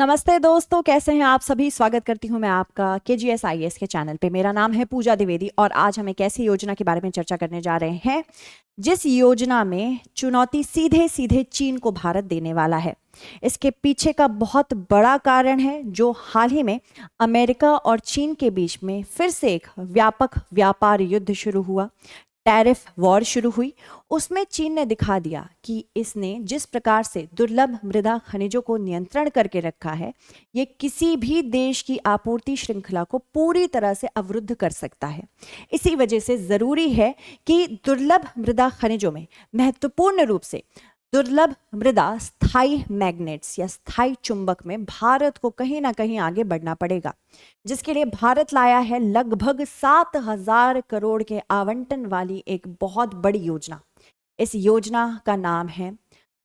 नमस्ते दोस्तों, कैसे हैं आप सभी। स्वागत करती हूं मैं आपका KGS के चैनल पे। मेरा नाम है पूजा द्विवेदी और आज हम एक ऐसी योजना के बारे में चर्चा करने जा रहे हैं जिस योजना में चुनौती सीधे सीधे चीन को भारत देने वाला है। इसके पीछे का बहुत बड़ा कारण है जो हाल ही में अमेरिका और चीन के बीच में फिर से एक व्यापक व्यापार युद्ध शुरू हुआ, टैरिफ वॉर शुरू हुई। उसमें चीन ने दिखा दिया कि इसने जिस प्रकार से दुर्लभ मृदा खनिजों को नियंत्रण करके रखा है, ये किसी भी देश की आपूर्ति श्रृंखला को पूरी तरह से अवरुद्ध कर सकता है। इसी वजह से जरूरी है कि दुर्लभ मृदा खनिजों में महत्वपूर्ण रूप से दुर्लभ मृदा स्थायी मैग्नेट्स या स्थायी चुंबक में भारत को कहीं ना कहीं आगे बढ़ना पड़ेगा, जिसके लिए भारत लाया है लगभग 7,000 करोड़ के आवंटन वाली एक बहुत बड़ी योजना। इस योजना का नाम है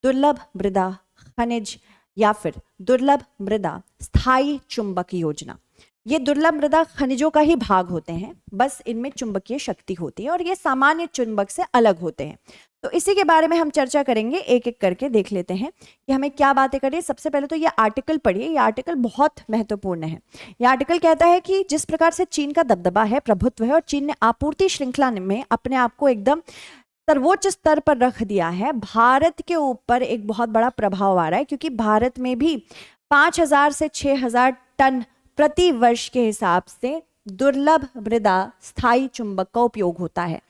दुर्लभ मृदा खनिज या फिर दुर्लभ मृदा स्थायी चुंबक योजना। ये दुर्लभ मृदा खनिजों का ही भाग होते हैं, बस इनमें चुंबकीय शक्ति होती है और ये सामान्य चुंबक से अलग होते हैं। तो इसी के बारे में हम चर्चा करेंगे, एक एक करके देख लेते हैं कि हमें क्या बातें करनी है। सबसे पहले तो ये आर्टिकल पढ़िए, ये आर्टिकल बहुत महत्वपूर्ण है। ये आर्टिकल कहता है कि जिस प्रकार से चीन का दबदबा है, प्रभुत्व है और चीन ने आपूर्ति श्रृंखला में अपने आप को एकदम सर्वोच्च स्तर पर रख दिया है, भारत के ऊपर एक बहुत बड़ा प्रभाव आ रहा है, क्योंकि भारत में भी 5,000 से 6,000 टन प्रति वर्ष के हिसाब से दुर्लभ मृदा स्थायी चुंबक का उपयोग होता है।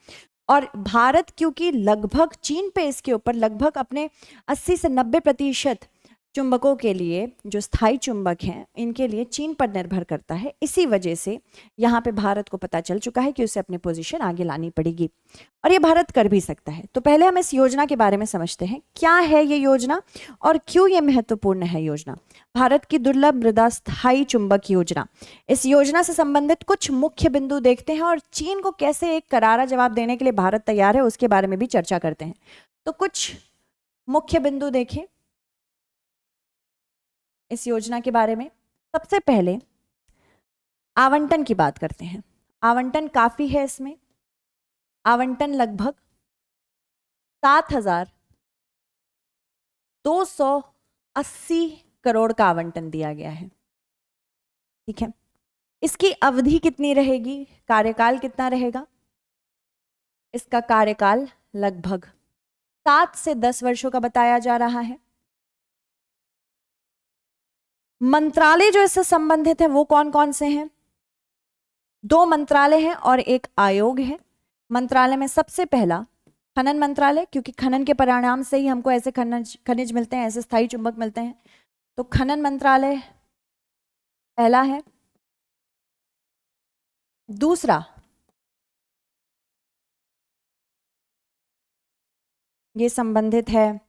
और भारत क्योंकि लगभग चीन पे इसके ऊपर लगभग अपने 80 से 90% चुंबकों के लिए, जो स्थायी चुंबक हैं, इनके लिए चीन पर निर्भर करता है। इसी वजह से यहाँ पे भारत को पता चल चुका है कि उसे अपनी पोजीशन आगे लानी पड़ेगी और ये भारत कर भी सकता है। तो पहले हम इस योजना के बारे में समझते हैं, क्या है ये योजना और क्यों ये महत्वपूर्ण है योजना। भारत की दुर्लभ मृदा स्थायी चुंबक योजना, इस योजना से संबंधित कुछ मुख्य बिंदु देखते हैं और चीन को कैसे एक करारा जवाब देने के लिए भारत तैयार है उसके बारे में भी चर्चा करते हैं। तो कुछ मुख्य बिंदु देखें इस योजना के बारे में। सबसे पहले आवंटन की बात करते हैं। आवंटन काफी है इसमें, आवंटन लगभग 7,280 करोड़ का आवंटन दिया गया है। ठीक है, इसकी अवधि कितनी रहेगी, कार्यकाल कितना रहेगा। इसका कार्यकाल लगभग 7 से 10 वर्षों का बताया जा रहा है। मंत्रालय जो इससे संबंधित है वो कौन कौन से हैं। 2 मंत्रालय हैं और एक आयोग है। मंत्रालय में सबसे पहला खनन मंत्रालय, क्योंकि खनन के परिणाम से ही हमको ऐसे खनिज मिलते हैं, ऐसे स्थायी चुंबक मिलते हैं। तो खनन मंत्रालय पहला है। दूसरा ये संबंधित है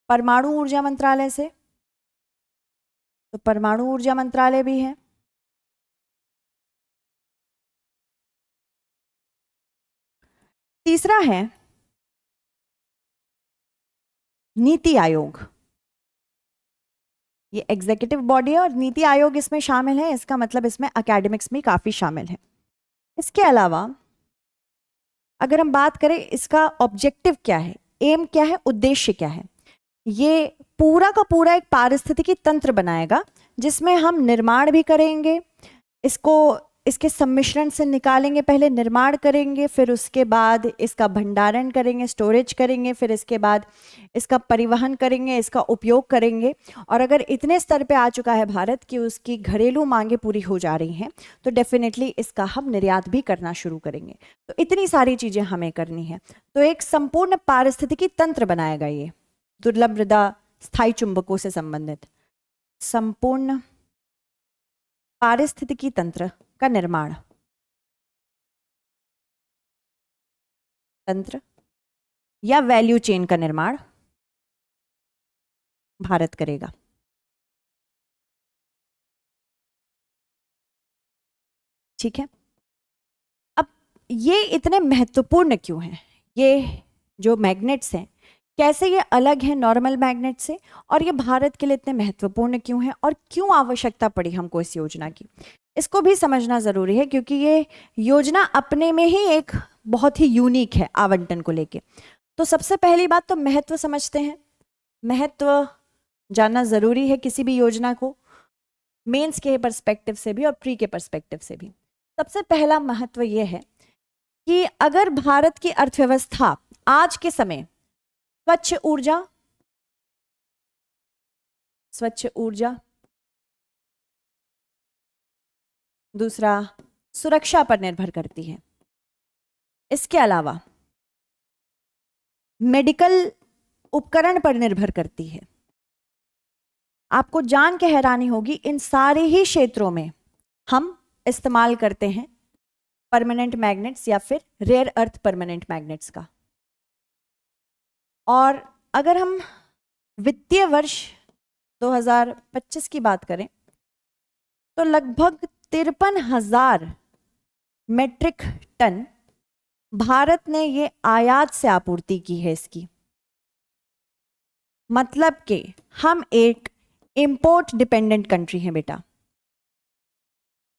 परमाणु ऊर्जा मंत्रालय से, तो परमाणु ऊर्जा मंत्रालय भी है। तीसरा है नीति आयोग। ये एग्जीक्यूटिव बॉडी है और नीति आयोग इसमें शामिल है, इसका मतलब इसमें एकेडमिक्स भी काफी शामिल है। इसके अलावा अगर हम बात करें इसका ऑब्जेक्टिव क्या है, एम क्या है, उद्देश्य क्या है, ये पूरा का पूरा एक पारिस्थितिकी तंत्र बनाएगा जिसमें हम निर्माण भी करेंगे, इसको इसके सम्मिश्रण से निकालेंगे, पहले निर्माण करेंगे, फिर उसके बाद इसका भंडारण करेंगे, स्टोरेज करेंगे, फिर इसके बाद इसका परिवहन करेंगे, इसका उपयोग करेंगे। और अगर इतने स्तर पे आ चुका है भारत कि उसकी घरेलू मांगे पूरी हो जा रही हैं, तो डेफिनेटली इसका हम निर्यात भी करना शुरू करेंगे। तो इतनी सारी चीजें हमें करनी है। तो एक संपूर्ण पारिस्थितिकी तंत्र बनाएगा ये दुर्लभ मृदा स्थायी चुंबकों से संबंधित संपूर्ण पारिस्थितिकी तंत्र का निर्माण, तंत्र या वैल्यू चेन का निर्माण भारत करेगा। ठीक है, अब ये इतने महत्वपूर्ण क्यों हैं, ये जो मैग्नेट्स हैं कैसे ये अलग है नॉर्मल मैग्नेट से, और ये भारत के लिए इतने महत्वपूर्ण क्यों है और क्यों आवश्यकता पड़ी हमको इस योजना की, इसको भी समझना जरूरी है, क्योंकि ये योजना अपने में ही एक बहुत ही यूनिक है आवंटन को लेके। तो सबसे पहली बात तो महत्व समझते हैं। महत्व जानना जरूरी है किसी भी योजना को। मेंस के पर्सपेक्टिव से भी और प्री के पर्सपेक्टिव से भी। सबसे पहला महत्व यह है कि अगर भारत की अर्थव्यवस्था आज के समय स्वच्छ ऊर्जा, दूसरा सुरक्षा पर निर्भर करती है, इसके अलावा मेडिकल उपकरण पर निर्भर करती है, आपको जान के हैरानी होगी इन सारे ही क्षेत्रों में हम इस्तेमाल करते हैं परमानेंट मैग्नेट्स या फिर रेयर अर्थ परमानेंट मैग्नेट्स का। और अगर हम वित्तीय वर्ष 2025 की बात करें तो लगभग 53,000 मेट्रिक टन भारत ने ये आयात से आपूर्ति की है इसकी। मतलब कि हम एक इंपोर्ट डिपेंडेंट कंट्री हैं बेटा।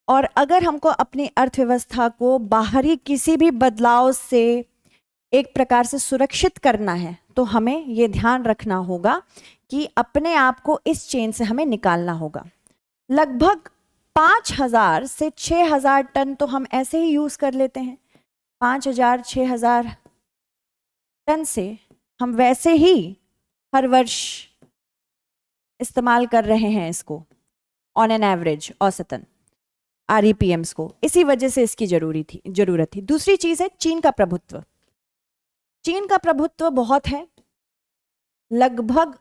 और अगर हमको अपनी अर्थव्यवस्था को बाहरी किसी भी बदलाव से एक प्रकार से सुरक्षित करना है तो हमें ये ध्यान रखना होगा कि अपने आप को इस चेन से हमें निकालना होगा। लगभग 5,000 से 6,000 टन तो हम ऐसे ही यूज कर लेते हैं। 5,000-6,000 टन से हम वैसे ही हर वर्ष इस्तेमाल कर रहे हैं इसको ऑन एन एवरेज, औसतन REPMs को। इसी वजह से इसकी जरूरत थी। दूसरी चीज है चीन का प्रभुत्व। चीन का प्रभुत्व बहुत है, लगभग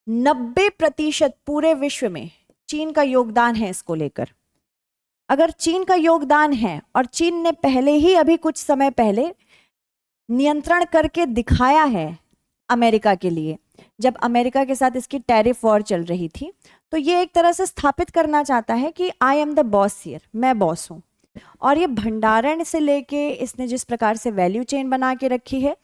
90% पूरे विश्व में चीन का योगदान है इसको लेकर। अगर चीन का योगदान है और चीन ने पहले ही अभी कुछ समय पहले नियंत्रण करके दिखाया है अमेरिका के लिए, जब अमेरिका के साथ इसकी टैरिफ वॉर चल रही थी, तो ये एक तरह से स्थापित करना चाहता है कि I am the boss here, मैं बॉस हूं। और ये भंडारण से लेके इसने जिस प्रकार से वैल्यू चेन बना के रखी है,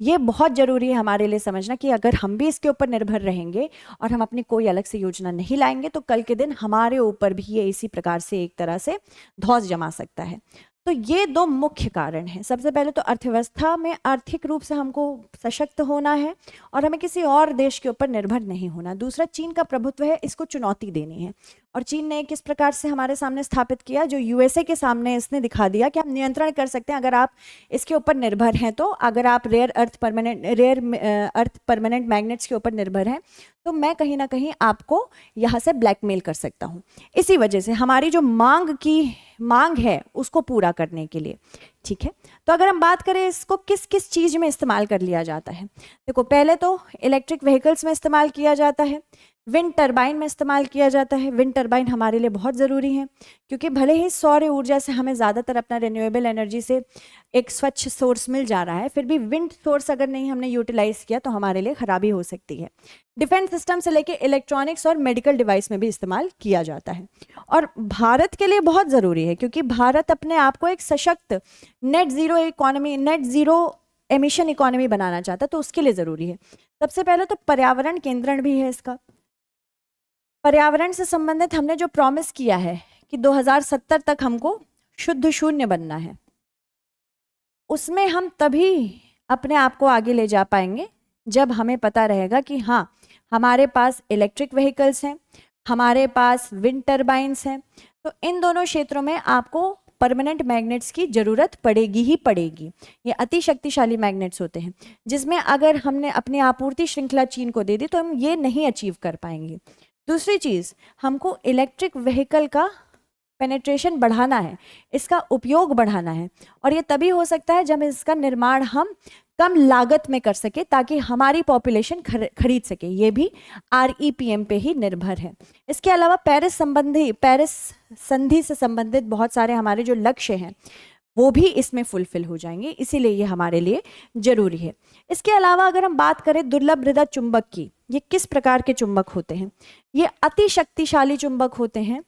ये बहुत जरूरी है हमारे लिए समझना कि अगर हम भी इसके ऊपर निर्भर रहेंगे और हम अपनी कोई अलग से योजना नहीं लाएंगे तो कल के दिन हमारे ऊपर भी ये इसी प्रकार से एक तरह से धौंस जमा सकता है। तो ये दो मुख्य कारण हैं। सबसे पहले तो अर्थव्यवस्था में आर्थिक रूप से हमको सशक्त होना है और हमें किसी और देश के ऊपर निर्भर नहीं होना। दूसरा चीन का प्रभुत्व है, इसको चुनौती देनी है। और चीन ने किस प्रकार से हमारे सामने स्थापित किया, जो USA के सामने इसने दिखा दिया कि हम नियंत्रण कर सकते हैं अगर आप इसके ऊपर निर्भर हैं। तो अगर आप रेयर अर्थ परमानेंट मैग्नेट्स के ऊपर निर्भर हैं तो मैं कहीं ना कहीं आपको यहाँ से ब्लैकमेल कर सकता हूँ। इसी वजह से हमारी जो मांग है उसको पूरा करने के लिए, ठीक है। तो अगर हम बात करें इसको किस किस चीज में इस्तेमाल कर लिया जाता है, देखो पहले तो इलेक्ट्रिक व्हीकल्स में इस्तेमाल किया जाता है, विंड टरबाइन में इस्तेमाल किया जाता है। विंड टरबाइन हमारे लिए बहुत ज़रूरी है क्योंकि भले ही सौर ऊर्जा से हमें ज़्यादातर अपना रिन्यूएबल एनर्जी से एक स्वच्छ सोर्स मिल जा रहा है, फिर भी विंड सोर्स अगर नहीं हमने यूटिलाइज किया तो हमारे लिए खराबी हो सकती है। डिफेंस सिस्टम से लेके इलेक्ट्रॉनिक्स और मेडिकल डिवाइस में भी इस्तेमाल किया जाता है। और भारत के लिए बहुत ज़रूरी है क्योंकि भारत अपने आप को एक सशक्त नेट ज़ीरो एमिशन इकोनॉमी बनाना चाहता है, तो उसके लिए ज़रूरी है। सबसे पहले तो पर्यावरण केंद्रण भी है इसका। पर्यावरण से संबंधित हमने जो प्रॉमिस किया है कि 2070 तक हमको शुद्ध शून्य बनना है, उसमें हम तभी अपने आप को आगे ले जा पाएंगे जब हमें पता रहेगा कि हाँ हमारे पास इलेक्ट्रिक व्हीकल्स हैं, हमारे पास विंड टरबाइंस हैं। तो इन दोनों क्षेत्रों में आपको परमानेंट मैग्नेट्स की जरूरत पड़ेगी ही पड़ेगी। ये अति शक्तिशाली मैग्नेट्स होते हैं जिसमें अगर हमने अपनी आपूर्ति श्रृंखला चीन को दे दी तो हम ये नहीं अचीव कर पाएंगे। दूसरी चीज़, हमको इलेक्ट्रिक व्हीकल का पेनिट्रेशन बढ़ाना है, इसका उपयोग बढ़ाना है। और ये तभी हो सकता है जब इसका निर्माण हम कम लागत में कर सके ताकि हमारी पॉपुलेशन खरीद सके। ये भी REPM पे ही निर्भर है। इसके अलावा पेरिस संधि से संबंधित बहुत सारे हमारे जो लक्ष्य हैं वो भी इसमें फुलफिल हो जाएंगे, इसीलिए ये हमारे लिए जरूरी है। इसके अलावा अगर हम बात करें दुर्लभ मृदा चुंबक की, ये किस प्रकार के चुंबक होते हैं? ये अति शक्तिशाली चुंबक होते हैं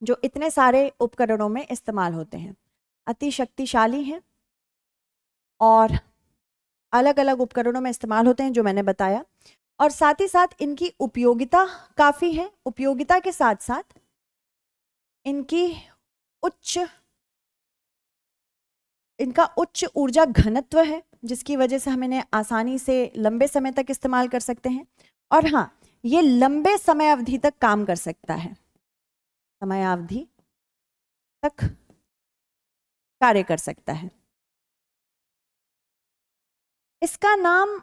जो इतने सारे उपकरणों में इस्तेमाल होते हैं, अति शक्तिशाली हैं और अलग अलग उपकरणों में इस्तेमाल होते हैं जो मैंने बताया। और साथ ही साथ इनकी उपयोगिता काफ़ी है। उपयोगिता के साथ साथ इनका उच्च ऊर्जा घनत्व है जिसकी वजह से हम इन्हें आसानी से लंबे समय तक इस्तेमाल कर सकते हैं। और हाँ, ये लंबे समय अवधि तक काम कर सकता है। समयावधि तक कार्य कर सकता है। इसका नाम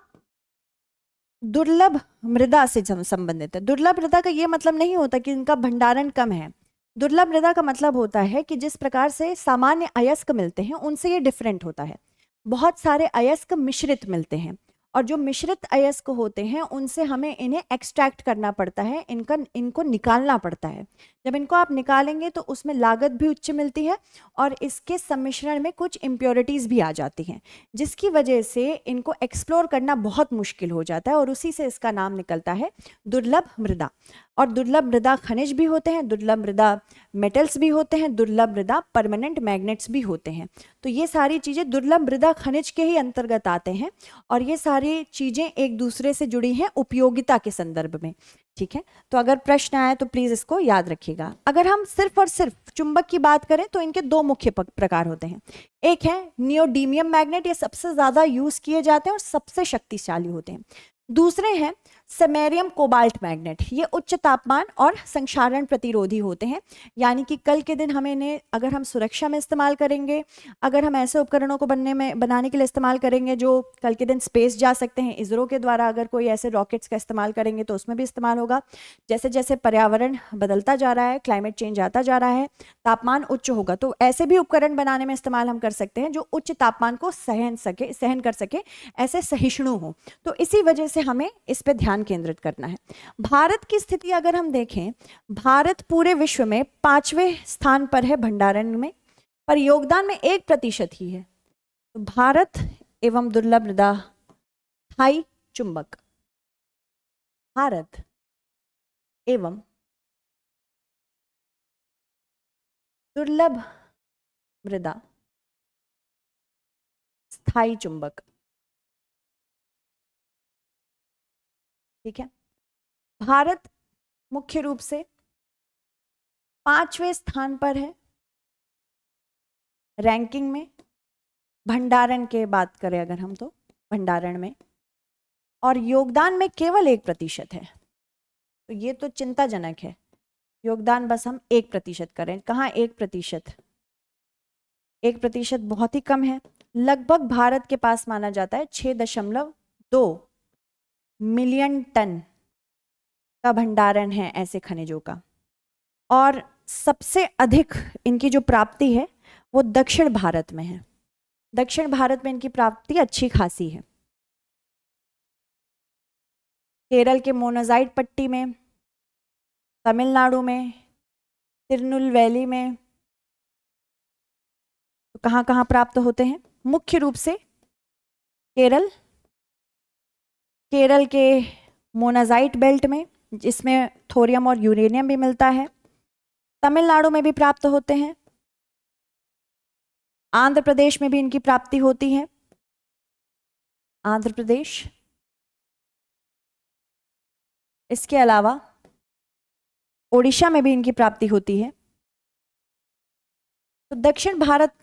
दुर्लभ मृदा से संबंधित है। दुर्लभ मृदा का ये मतलब नहीं होता कि इनका भंडारण कम है। दुर्लभ मृदा का मतलब होता है कि जिस प्रकार से सामान्य अयस्क मिलते हैं उनसे ये डिफरेंट होता है। बहुत सारे अयस्क मिश्रित मिलते हैं और जो मिश्रित अयस्क होते हैं उनसे हमें इन्हें एक्सट्रैक्ट करना पड़ता है, इनको निकालना पड़ता है। जब इनको आप निकालेंगे तो उसमें लागत भी उच्च मिलती है और इसके सम्मिश्रण में कुछ इम्प्योरिटीज़ भी आ जाती हैं, जिसकी वजह से इनको एक्सप्लोर करना बहुत मुश्किल हो जाता है और उसी से इसका नाम निकलता है दुर्लभ मृदा। और दुर्लभ मृदा खनिज भी होते हैं, दुर्लभ मृदा मेटल्स भी होते हैं, दुर्लभ मृदा परमानेंट मैग्नेट्स भी होते हैं। तो ये सारी चीज़ें दुर्लभ मृदा खनिज के ही अंतर्गत आते हैं और ये सारी चीज़ें एक दूसरे से जुड़ी हैं उपयोगिता के संदर्भ में। ठीक है, तो अगर प्रश्न आए तो प्लीज़ इसको याद रखिएगा। अगर हम सिर्फ और सिर्फ चुंबक की बात करें तो इनके दो मुख्य प्रकार होते हैं। एक है नियोडीमियम मैग्नेट, ये सबसे ज़्यादा यूज़ किए जाते हैं और सबसे शक्तिशाली होते हैं। दूसरे हैं सेमेरियम कोबाल्ट मैग्नेट, ये उच्च तापमान और संक्षारण प्रतिरोधी होते हैं। यानी कि कल के दिन हमें इन्हें अगर हम सुरक्षा में इस्तेमाल करेंगे, अगर हम ऐसे उपकरणों को बनाने के लिए इस्तेमाल करेंगे जो कल के दिन स्पेस जा सकते हैं, इसरो के द्वारा अगर कोई ऐसे रॉकेट्स का इस्तेमाल करेंगे तो उसमें भी इस्तेमाल होगा। जैसे जैसे पर्यावरण बदलता जा रहा है, क्लाइमेट चेंज आता जा रहा है, तापमान उच्च होगा, तो ऐसे भी उपकरण बनाने में इस्तेमाल हम कर सकते हैं जो उच्च तापमान को सहन कर सके, ऐसे सहिष्णु हो। तो इसी वजह से हमें इस पे ध्यान केंद्रित करना है। भारत की स्थिति अगर हम देखें, भारत पूरे विश्व में 5वें स्थान पर है भंडारण में, पर योगदान में 1% ही है। तो भारत एवं दुर्लभ मृदा स्थायी चुंबक, भारत एवं दुर्लभ मृदा स्थायी चुंबक। ठीक है, भारत मुख्य रूप से 5वें स्थान पर है रैंकिंग में, भंडारण के बात करें अगर हम तो भंडारण में, और योगदान में केवल 1% है। तो ये तो चिंताजनक है, योगदान बस हम 1% करें। कहाँ 1%? 1% बहुत ही कम है। लगभग भारत के पास माना जाता है 6.2 मिलियन टन का भंडारण है ऐसे खनिजों का, और सबसे अधिक इनकी जो प्राप्ति है वो दक्षिण भारत में है। दक्षिण भारत में इनकी प्राप्ति अच्छी खासी है। केरल के मोनाजाइट पट्टी में, तमिलनाडु में, तिरुनेलवेली में, तो कहाँ कहाँ प्राप्त होते हैं? मुख्य रूप से केरल के मोनाजाइट बेल्ट में, जिसमें थोरियम और यूरेनियम भी मिलता है। तमिलनाडु में भी प्राप्त होते हैं, आंध्र प्रदेश में भी इनकी प्राप्ति होती है, आंध्र प्रदेश। इसके अलावा ओडिशा में भी इनकी प्राप्ति होती है। तो दक्षिण भारत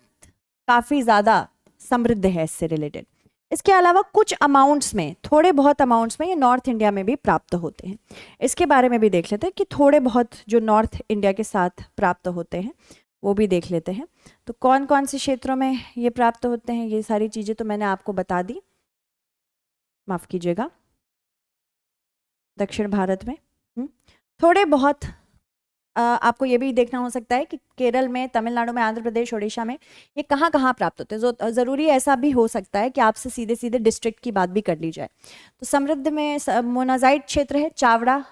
काफ़ी ज़्यादा समृद्ध है इससे रिलेटेड। इसके अलावा कुछ अमाउंट्स में, थोड़े बहुत अमाउंट्स में ये नॉर्थ इंडिया में भी प्राप्त होते हैं। इसके बारे में भी देख लेते हैं कि थोड़े बहुत जो नॉर्थ इंडिया के साथ प्राप्त होते हैं वो भी देख लेते हैं। तो कौन कौन से क्षेत्रों में ये प्राप्त होते हैं, ये सारी चीज़ें तो मैंने आपको बता दी, माफ़ कीजिएगा। दक्षिण भारत में थोड़े बहुत आपको ये भी देखना हो सकता है कि केरल में, तमिलनाडु में, आंध्र प्रदेश, ओडिशा में ये कहाँ कहाँ प्राप्त होते हैं। ज़रूरी ऐसा भी हो सकता है कि आपसे सीधे सीधे डिस्ट्रिक्ट की बात भी कर ली जाए। तो समृद्ध में मोनाजाइट क्षेत्र है, चावड़ा,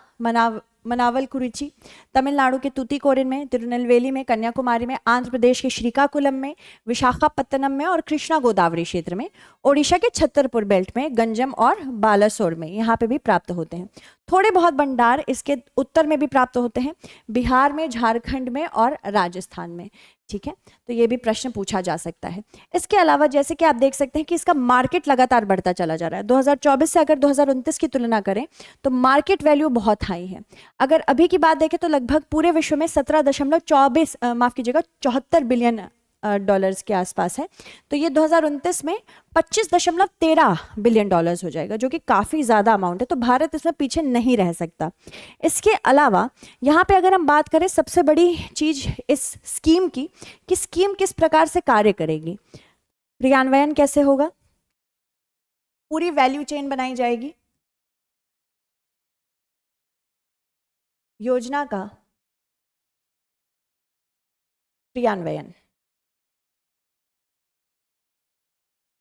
मनावलकुरिची, तमिलनाडु के तूतीकोरिन में, तिरुनेलवेली में, कन्याकुमारी में, आंध्र प्रदेश के श्रीकाकुलम में, विशाखापत्तनम में और कृष्णा गोदावरी क्षेत्र में, ओडिशा के छतरपुर बेल्ट में, गंजम और बालासोर में, यहाँ पे भी प्राप्त होते हैं। थोड़े बहुत भंडार इसके उत्तर में भी प्राप्त होते हैं, बिहार में, झारखंड में और राजस्थान में। ठीक है, तो ये भी प्रश्न पूछा जा सकता है। इसके अलावा जैसे कि आप देख सकते हैं कि इसका मार्केट लगातार बढ़ता चला जा रहा है। 2024 से अगर 2029 की तुलना करें तो मार्केट वैल्यू बहुत हाई है। अगर अभी की बात देखें तो लगभग पूरे विश्व में 74 बिलियन डॉलर्स के आसपास है। तो ये 2029 में 25.13 बिलियन डॉलर्स हो जाएगा, जो कि काफ़ी ज़्यादा अमाउंट है। तो भारत इसमें पीछे नहीं रह सकता। इसके अलावा यहाँ पे अगर हम बात करें सबसे बड़ी चीज़ इस स्कीम की, कि स्कीम किस प्रकार से कार्य करेगी, क्रियान्वयन कैसे होगा, पूरी वैल्यू चेन बनाई जाएगी, योजना का क्रियान्वयन,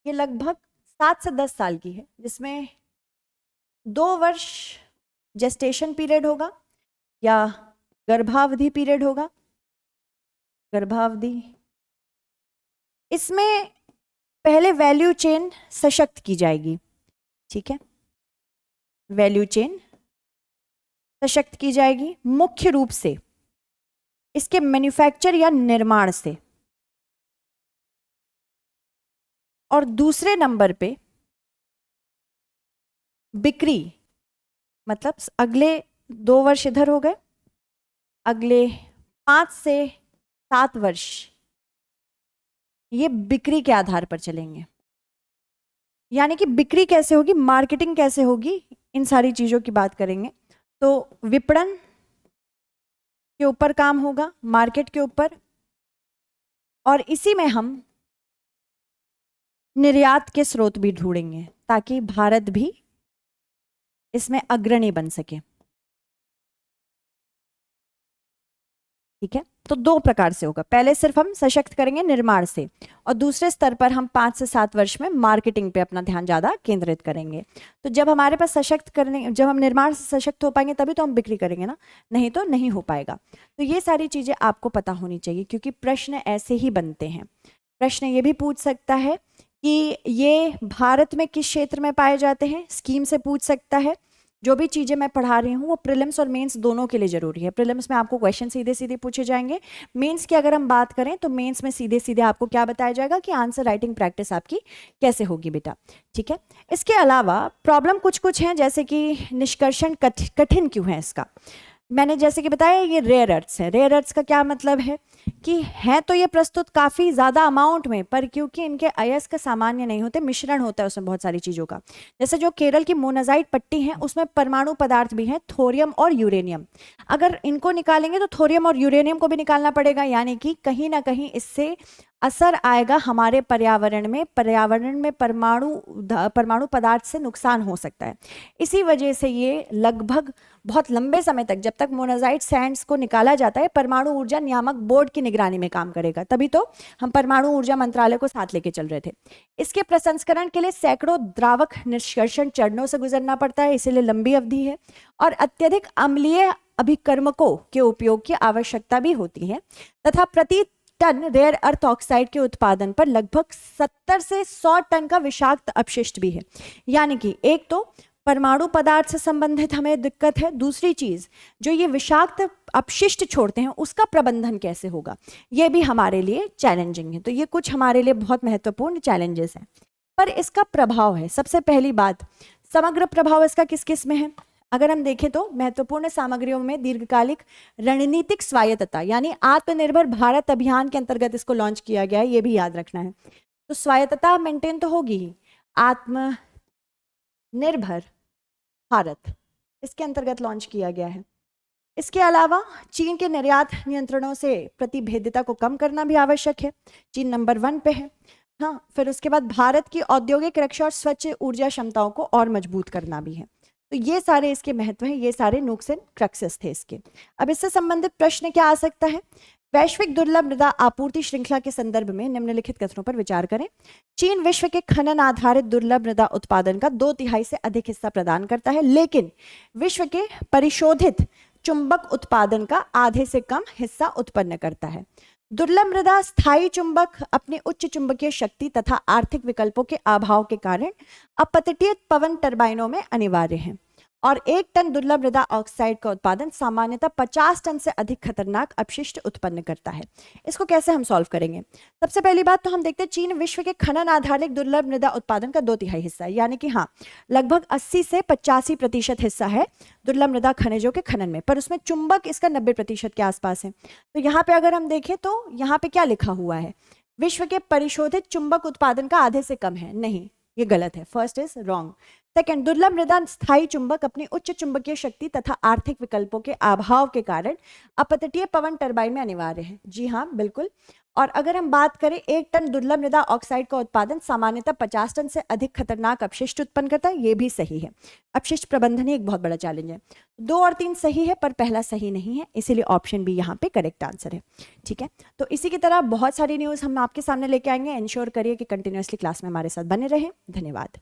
ये लगभग 7 से 10 साल की है, जिसमें 2 वर्ष जेस्टेशन पीरियड होगा या गर्भावधि पीरियड होगा, गर्भावधि। इसमें पहले वैल्यू चेन सशक्त की जाएगी, ठीक है, वैल्यू चेन सशक्त की जाएगी मुख्य रूप से इसके मैन्युफैक्चर या निर्माण से, और दूसरे नंबर पे बिक्री, मतलब अगले 2 वर्ष इधर हो गए, अगले 5 से 7 वर्ष ये बिक्री के आधार पर चलेंगे। यानी कि बिक्री कैसे होगी, मार्केटिंग कैसे होगी, इन सारी चीज़ों की बात करेंगे। तो विपणन के ऊपर काम होगा, मार्केट के ऊपर, और इसी में हम निर्यात के स्रोत भी ढूंढेंगे ताकि भारत भी इसमें अग्रणी बन सके, ठीक है। तो 2 प्रकार से होगा, पहले सिर्फ हम सशक्त करेंगे निर्माण से, और दूसरे स्तर पर हम 5 से 7 वर्ष में मार्केटिंग पे अपना ध्यान ज़्यादा केंद्रित करेंगे। तो जब हमारे पास सशक्त करने, जब हम निर्माण से सशक्त हो पाएंगे तभी तो हम बिक्री करेंगे ना, नहीं तो नहीं हो पाएगा। तो ये सारी चीज़ें आपको पता होनी चाहिए, क्योंकि प्रश्न ऐसे ही बनते हैं। प्रश्न ये भी पूछ सकता है कि ये भारत में किस क्षेत्र में पाए जाते हैं, स्कीम से पूछ सकता है। जो भी चीज़ें मैं पढ़ा रही हूँ वो प्रीलिम्स और मेंस दोनों के लिए ज़रूरी है। प्रीलिम्स में आपको क्वेश्चन सीधे सीधे पूछे जाएंगे, मेंस की अगर हम बात करें तो मेंस में सीधे सीधे आपको क्या बताया जाएगा कि आंसर राइटिंग प्रैक्टिस आपकी कैसे होगी बेटा, ठीक है। इसके अलावा प्रॉब्लम कुछ कुछ हैं, जैसे कि निष्कर्षण कठिन क्यों है इसका। मैंने जैसे कि बताया ये रेयर अर्थ्स है। रेयर अर्थ्स का क्या मतलब है कि है तो ये प्रस्तुत काफ़ी ज़्यादा अमाउंट में, पर क्योंकि इनके अयस्क सामान्य नहीं होते, मिश्रण होता है उसमें बहुत सारी चीज़ों का। जैसे जो केरल की मोनाजाइट पट्टी है उसमें परमाणु पदार्थ भी हैं, थोरियम और यूरेनियम। अगर इनको निकालेंगे तो थोरियम और यूरेनियम को भी निकालना पड़ेगा, यानी कि कहीं ना कहीं इससे असर आएगा हमारे पर्यावरण में परमाणु पदार्थ से नुकसान हो सकता है। इसी वजह से ये लगभग बहुत लंबे समय तक, जब तक मोनाजाइट सैंड्स को निकाला जाता है, परमाणु ऊर्जा नियामक बोर्ड की निगरानी में काम करेगा। तभी तो हम परमाणु ऊर्जा मंत्रालय को साथ लेके चल रहे थे। इसके प्रसंस्करण के लिए सैकड़ों द्रावक निष्कर्षण चरणों से गुजरना पड़ता है, इसीलिए लंबी अवधि है, और अत्यधिक अम्लीय अभिकर्मकों के उपयोग की आवश्यकता भी होती है, तथा प्रति टन रेयर अर्थ ऑक्साइड के उत्पादन पर लगभग 70 से 100 टन का विषाक्त अपशिष्ट भी है। यानी कि एक तो परमाणु पदार्थ से संबंधित हमें दिक्कत है, दूसरी चीज जो ये विषाक्त अपशिष्ट छोड़ते हैं उसका प्रबंधन कैसे होगा, ये भी हमारे लिए चैलेंजिंग है। तो ये कुछ हमारे लिए बहुत महत्वपूर्ण चैलेंजेस हैं। पर इसका प्रभाव है, सबसे पहली बात, समग्र प्रभाव इसका किस किस में है। अगर हम देखें तो महत्वपूर्ण सामग्रियों में दीर्घकालिक रणनीतिक स्वायत्तता, यानी आत्मनिर्भर भारत अभियान के अंतर्गत इसको लॉन्च किया गया है, ये भी याद रखना है। तो स्वायत्तता मेंटेन तो होगी ही, आत्मनिर्भर भारत इसके अंतर्गत लॉन्च किया गया है। इसके अलावा चीन के निर्यात नियंत्रणों से प्रतिभेद्यता को कम करना भी आवश्यक है, चीन नंबर 1 पे है। हाँ, फिर उसके बाद भारत की औद्योगिक रक्षा और स्वच्छ ऊर्जा क्षमताओं को और मजबूत करना भी है। तो ये सारे इसके महत्व हैं, ये सारे नुक्स एंड क्रक्सेस थे इसके। अब इससे संबंधित प्रश्न क्या आ सकता है, वैश्विक दुर्लभ मृदा आपूर्ति श्रृंखला के संदर्भ में निम्नलिखित कथनों पर विचार करें। चीन विश्व के खनन आधारित दुर्लभ मृदा उत्पादन का 2/3 से अधिक हिस्सा प्रदान करता है, लेकिन विश्व के परिशोधित चुंबक उत्पादन का आधे से कम हिस्सा उत्पन्न करता है। दुर्लभ मृदा स्थायी चुंबक अपनी उच्च चुंबकीय शक्ति तथा आर्थिक विकल्पों के अभाव के कारण अपतटीय पवन टर्बाइनों में अनिवार्य है, और 1 टन दुर्लभ मृदा ऑक्साइड का उत्पादन सामान्यतः 50 टन से अधिक खतरनाक अपशिष्ट उत्पन्न करता है। इसको कैसे हम सॉल्व करेंगे। सबसे पहली बात तो हम देखते हैं चीन विश्व के खनन आधारित दुर्लभ मृदा उत्पादन का 2/3 हिस्सा है, यानी कि हाँ लगभग 80 से 85% हिस्सा है दुर्लभ मृदा खनिजों के खनन में, पर उसमें चुंबक इसका 90% के आसपास है। तो यहाँ पे अगर हम देखें तो यहाँ पे क्या लिखा हुआ है विश्व के परिशोधित चुंबक उत्पादन का आधे से कम है। नहीं, ये गलत है। First is wrong. सेकंड, दुर्लभ मृदा स्थायी चुंबक अपनी उच्च चुंबकीय शक्ति तथा आर्थिक विकल्पों के अभाव के कारण अपतटीय पवन टरबाइन में अनिवार्य है। जी हाँ, बिल्कुल। और अगर हम बात करें, 1 टन दुर्लभ मृदा ऑक्साइड का उत्पादन सामान्यतः 50 टन से अधिक खतरनाक अपशिष्ट उत्पन्न करता है। ये भी सही है। अपशिष्ट प्रबंधन ही एक बहुत बड़ा चैलेंज है। 2 और 3 सही है, पर पहला सही नहीं है, इसीलिए ऑप्शन बी यहाँ पे करेक्ट आंसर है। ठीक है, तो इसी की तरह बहुत सारी न्यूज हम आपके सामने लेके आएंगे। इंश्योर करिए कि कंटिन्यूअसली क्लास में हमारे साथ बने रहें। धन्यवाद।